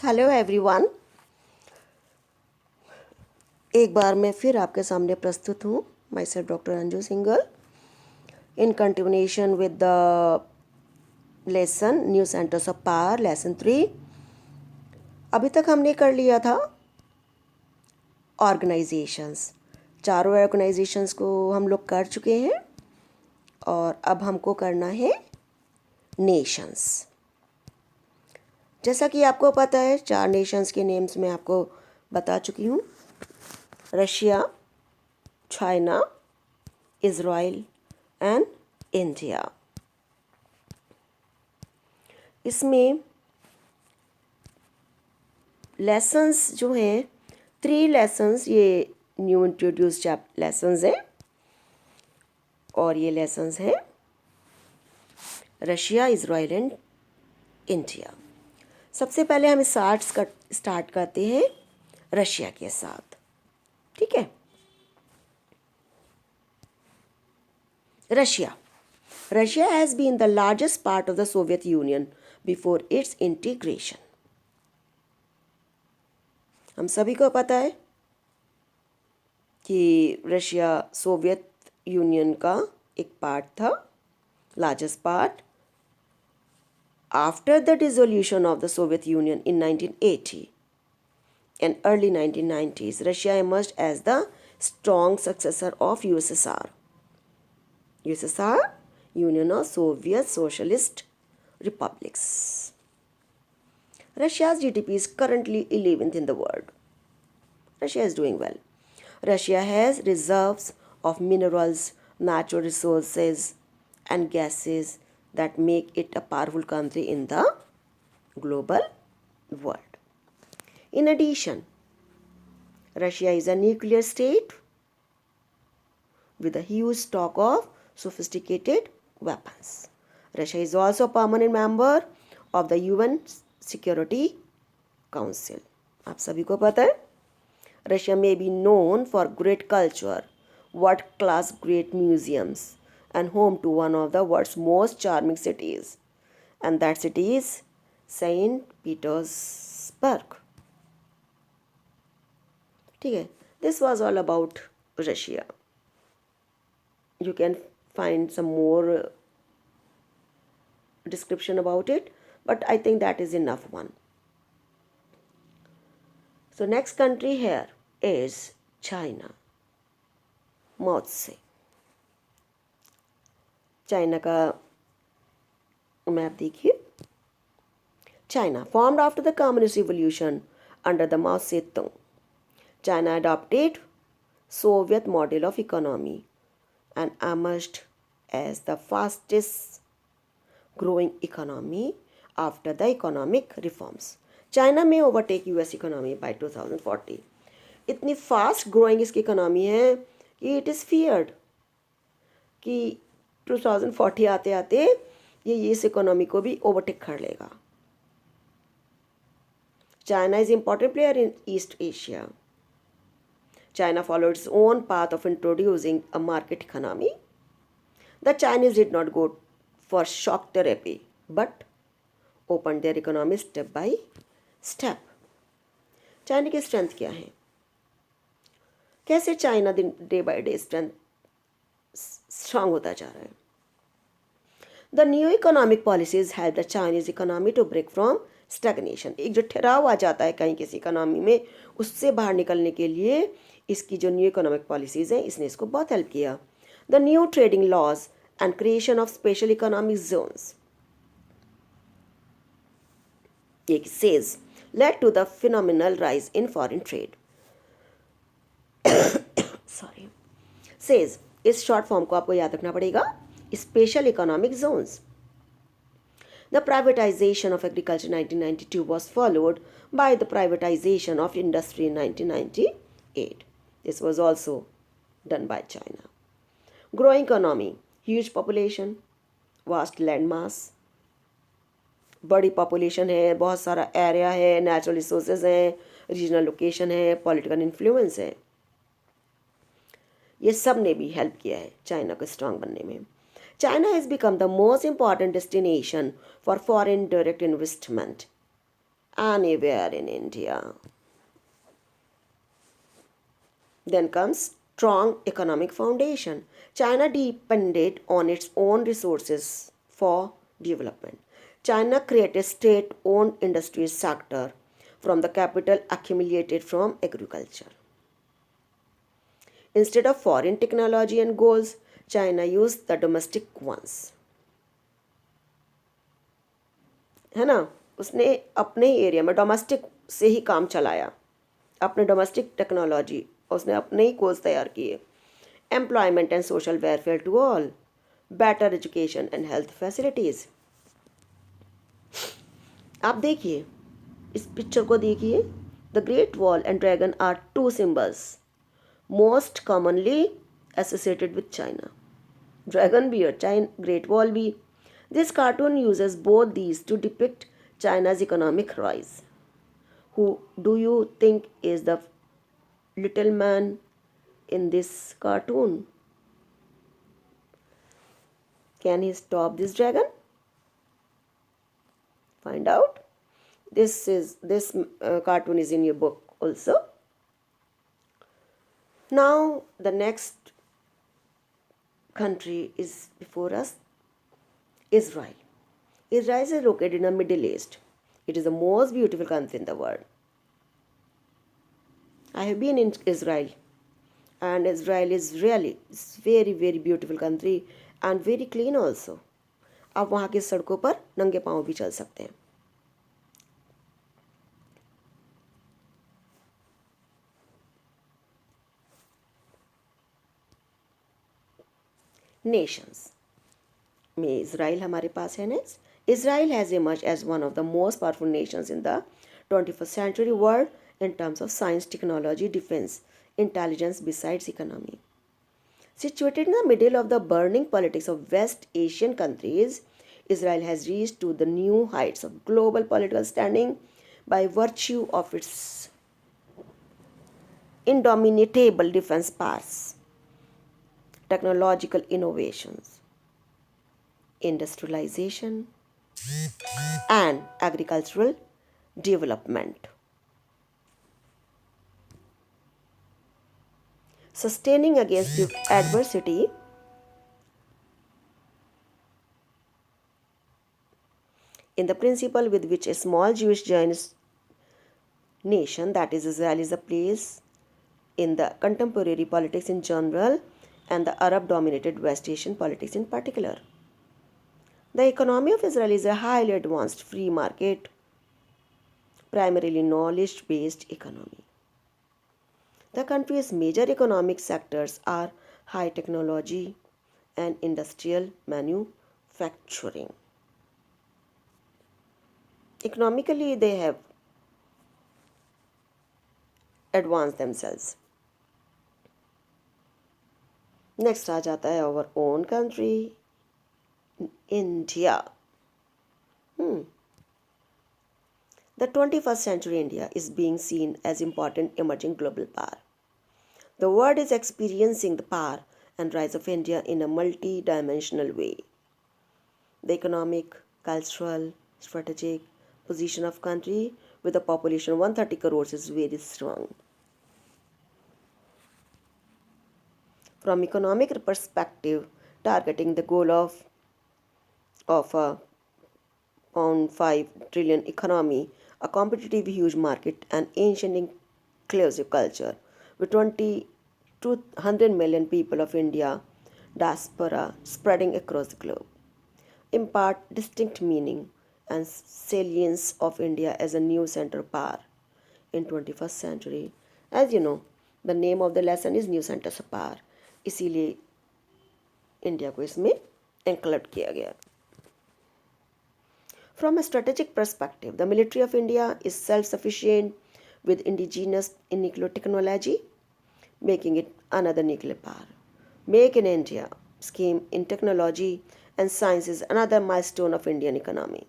Hello everyone. एक बार मैं फिर आपके सामने प्रस्तुत हूँ। My self doctor Anju single in continuation with the lesson new centres of power lesson 3। अभी तक हमने कर लिया था ऑर्गेनाइजेशंस। चारों ऑर्गेनाइजेशंस को हम लोग कर चुके हैं और अब हमको करना है नेशंस। जैसा कि आपको पता है, 4 नेशंस के नेम्स मैं आपको बता चुकी हूँ। Russia, China, Israel and India. इसमें लेसन्स जो हैं 3 लेसन्स ये न्यू इंट्रोड्यूस्ड लेसन्स हैं और ये लेसन्स हैं रशिया, इज़राइल एंड इंडिया। सबसे पहले हम स्टार्ट करते हैं रशिया के साथ। ठीक है। Russia has been the largest part of the Soviet Union before its integration. हम सभी को पता है कि रशिया सोवियत यूनियन का एक पार्ट था, largest part. After the dissolution of the Soviet Union in 1980 and early 1990s, Russia emerged as the strong successor of USSR. USSR, Union of Soviet Socialist Republics. Russia's GDP is currently 11th in the world. Russia is doing well. Russia has reserves of minerals, natural resources, and gases that make it a powerful country in the global world. In addition, Russia is a nuclear state with a huge stock of sophisticated weapons. Russia is also a permanent member of the UN Security Council. आप सभी को पता है, Russia may be known for great culture, world-class great museums, and home to one of the world's most charming cities. And that city is Saint Petersburg. ठीक है. This was all about Russia. You can find some more description about it, but I think that is enough one. So next country here is China. मौत से China का map देखिए. China formed after the communist revolution under the Mao Zedong. China adopted Soviet model of economy and emerged as the fastest growing economy after the economic reforms. China may overtake US economy by 2040. इतनी fast growing इसकी economy है कि it is feared कि 2040 आते आते ये इस economy को भी ओवरटेक कर लेगा. China is an important player in East Asia. China followed its own path of introducing a market economy. The Chinese did not go for shock therapy, but opened their economy step by step. China की strength क्या है? कैसे China day by day strong होता जा रहा है? The new economic policies help the Chinese economy to break from stagnation. एक जो ठहराव आ जाता है कहीं किसी इकोनॉमी में, उससे बाहर निकलने के लिए इसकी जो न्यू इकोनॉमिक पॉलिसीज हैं इसने इसको बहुत हेल्प किया. The new trading laws and creation of special economic zones एक SEZ led to the phenomenal rise in foreign trade. Sorry. Says इस शॉर्ट फॉर्म को आपको याद रखना पड़ेगा. Special economic Jones. The privatization of agriculture in 1992 was followed by the privatization of industry in 1998. This was also done by China. Growing economy, huge population, vast land mass, बड़ी population है, बहुत सारा area है, natural resources हैं, regional location है, political influence है. ये सब ने भी हेल्प किया है चाइना को स्ट्रांग बनने में. China has become the most important destination for foreign direct investment anywhere in India. Then comes strong economic foundation. China depended on its own resources for development. China created state-owned industry sector from the capital accumulated from agriculture. Instead of foreign technology and goals, China used the domestic ones. है ना, उसने अपने ही area में domestic से ही काम चलाया, अपने domestic technology उसने अपने ही कोर्स तैयार किए. Employment and social welfare to all, better education and health facilities. आप देखिए, इस पिक्चर को देखिए. The Great Wall and dragon are two symbols most commonly associated with China. Dragon भी और चाइन ग्रेट वॉल भी. This cartoon uses both these to depict China's economic rise. Who do you think is the little man in this cartoon? Can he stop this dragon? Find out. This cartoon is in your book also. Now the next country is before us, Israel. Israel is located in the Middle East. It is the most beautiful country in the world. I have been in Israel, and Israel is really very very beautiful country and very clean also. आप वहाँ की सड़कों पर नंगे पाँव भी चल सकते हैं. Nations में इसराइल हमारे पास है next. Israel has emerged as one of the most powerful nations in the 21st century world in terms of science, technology, defense, intelligence, besides economy. Situated in the middle of the burning politics of West Asian countries, Israel has reached to the new heights of global political standing by virtue of its indomitable defense powers, technological innovations, industrialization, and agricultural development. Sustaining against the adversity, in the principle with which a small Jewish Zionist nation, that is Israel, is a place in the contemporary politics in general and the Arab dominated West Asian politics in particular. The economy of Israel is a highly advanced free market, primarily knowledge based economy. The country's major economic sectors are high technology and industrial manufacturing. Economically, they have advanced themselves. Next आ जाता है our own country, India. The 21st century India is being seen as important emerging global power. The world is experiencing the power and rise of India in a multi-dimensional way. The economic, cultural, strategic position of country with a population of 130 crores is very strong. From economic perspective, targeting the goal of a £5 trillion economy, a competitive huge market, an ancient inclusive culture, with 20 to 100 million people of India diaspora spreading across the globe, impart distinct meaning and salience of India as a new center of power in 21st century. As you know, the name of the lesson is New Centers of Power. इसीलिए India को इसमें include किया गया. From a strategic perspective, the military of India is self-sufficient with indigenous nuclear technology, making it another nuclear power. Make in India scheme in technology and science is another milestone of Indian economy.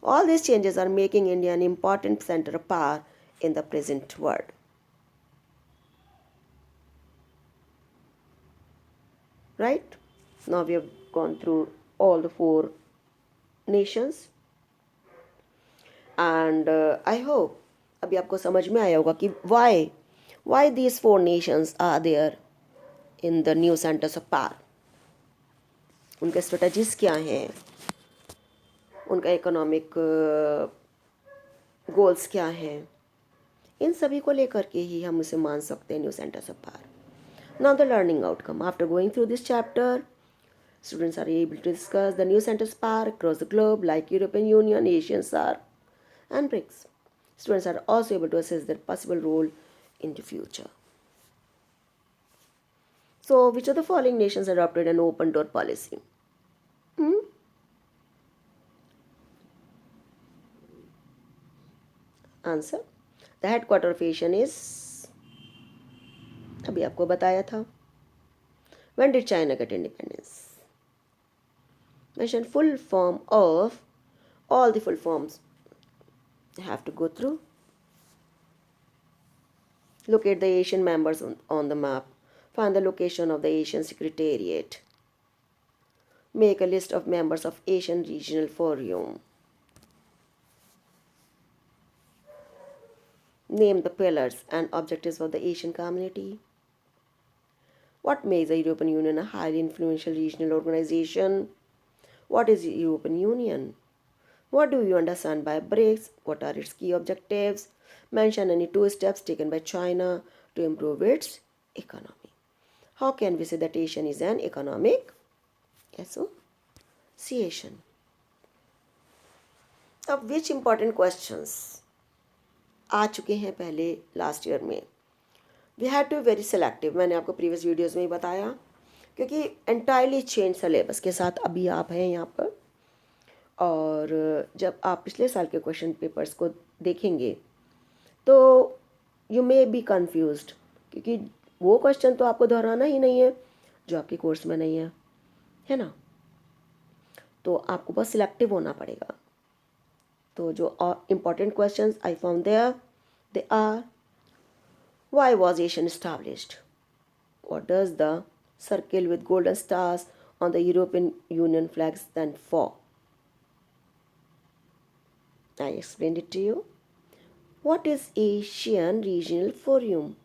All these changes are making India an important center of power in the present world. Right? Now we have gone through all the four nations. And I hope अभी आपको समझ में आया होगा कि why these four nations are there in the new centres of power, उनके strategies क्या हैं, उनका इकोनॉमिक गोल्स क्या हैं, इन सभी को लेकर के ही हम उसे मान सकते हैं new centres of power. Now the learning outcome after going through this chapter, students are able to discuss the new centers of power across the globe like European Union, Asian SAARC, and BRICS. Students are also able to assess their possible role in the future. So, which of the following nations adopted an open door policy? Answer. The headquarter of Asian is, अभी आपको बताया था. When did China get independence? Mention full form of all the full forms. You have to go through. Locate the Asian members on the map. Find the location of the Asian Secretariat. Make a list of members of Asian Regional Forum. Name the pillars and objectives of the Asian community. What makes the European Union a highly influential regional organization? What is the European Union? What do you understand by BRICS? What are its key objectives? Mention any 2 steps taken by China to improve its economy. How can we say that Asian is an economic association? अब which important questions आ चुके हैं पहले last year में? We have to very selective. मैंने आपको previous videos में ही बताया, क्योंकि एंटायरली चेंज सिलेबस के साथ अभी आप हैं यहाँ पर. और जब आप पिछले साल के क्वेश्चन पेपर्स को देखेंगे तो यू मे बी कन्फ्यूज्ड, क्योंकि वो क्वेश्चन तो आपको दोहराना ही नहीं है जो आपके कोर्स में नहीं है ना. तो आपको बस सिलेक्टिव होना पड़ेगा. तो जो important questions I found there, they are: why was Asian established? What does the circle with golden stars on the European Union flag stand for? I explained it to you. What is Asian Regional Forum?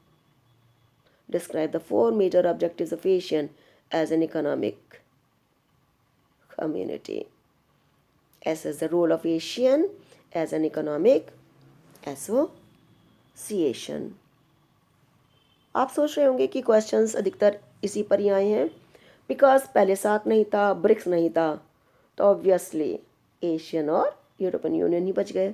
Describe the 4 major objectives of Asian as an economic community. Assess the role of Asian as an economic association. आप सोच रहे होंगे कि questions अधिकतर इसी पर ही आए हैं, बिकॉज पहले सार्क नहीं था, ब्रिक्स नहीं था, तो ऑब्वियसली एशियन और यूरोपियन यूनियन ही बच गए.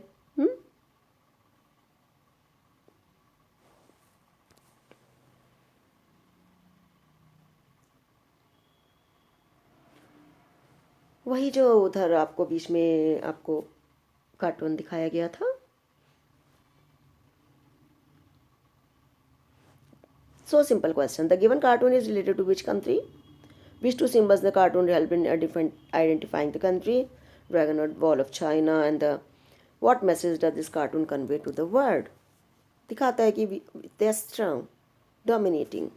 वही जो उधर आपको बीच में आपको कार्टून दिखाया गया था. So simple question. The given cartoon is related to which country? Which 2 symbols the cartoon help in identifying the country? Dragon or wall of China, and what message does this cartoon convey to the world? दिखाता है कि they are strong, dominating.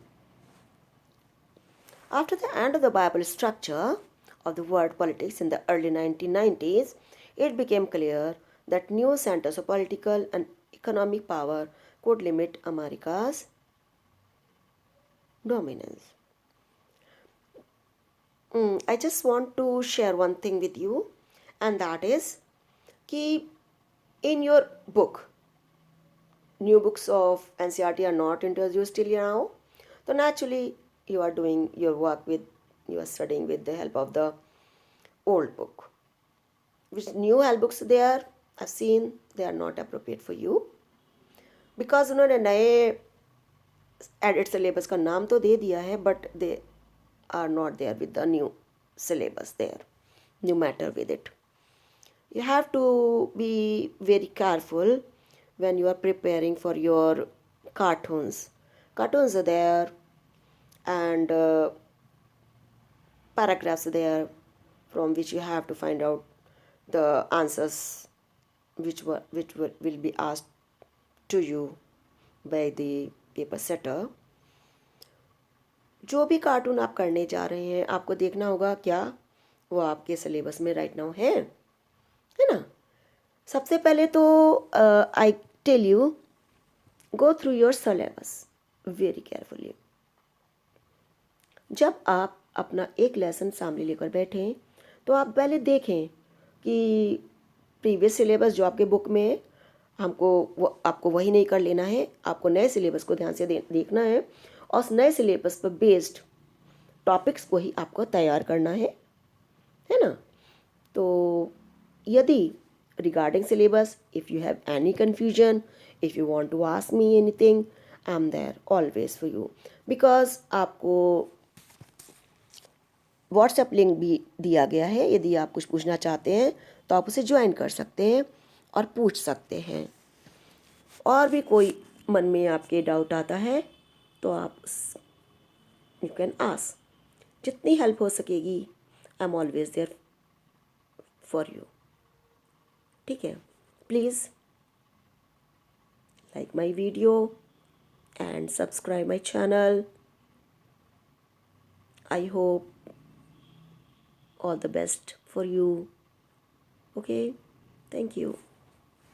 After the end of the bipolar structure of the world politics in the early 1990s, it became clear that new centers of political and economic power could limit America's dominance. I just want to share one thing with you, and that is कि in your book, new books of NCERT are not introduced till now. So naturally you are doing your work with, you are studying with the help of the old book. Which new help books they are, I've seen they are not appropriate for you, because उन्होंने नए edit syllabus का नाम तो दे दिया है, but they are not there with the new syllabus there, new matter with it. You have to be very careful when you are preparing for your cartoons. Cartoons are there, and paragraphs are there from which you have to find out the answers which will be asked to you by the paper setter. जो भी cartoon आप करने जा रहे हैं आपको देखना होगा क्या वो आपके सिलेबस में राइट नाउ है ना. सबसे पहले तो I tell you, go through your syllabus very carefully. जब आप अपना एक लेसन सामने लेकर बैठें तो आप पहले देखें कि प्रीवियस सिलेबस जो आपके बुक में है, आपको वही नहीं कर लेना है, आपको नए सिलेबस को ध्यान से देखना है और उस नए सिलेबस पर बेस्ड टॉपिक्स को ही आपको तैयार करना है ना। तो यदि regarding syllabus if you have any confusion, if you want to ask me anything, I am there always for you. Because आपको व्हाट्सएप लिंक भी दिया गया है, यदि आप कुछ पूछना चाहते हैं तो आप उसे ज्वाइन कर सकते हैं और पूछ सकते हैं। और भी कोई मन में आपके डाउट आता है तो आप यू कैन आस्क। जितनी हेल्प हो सकेगी I am always there for you. ठीक है, please like my video and subscribe my channel. I hope all the best for you. Okay, thank you.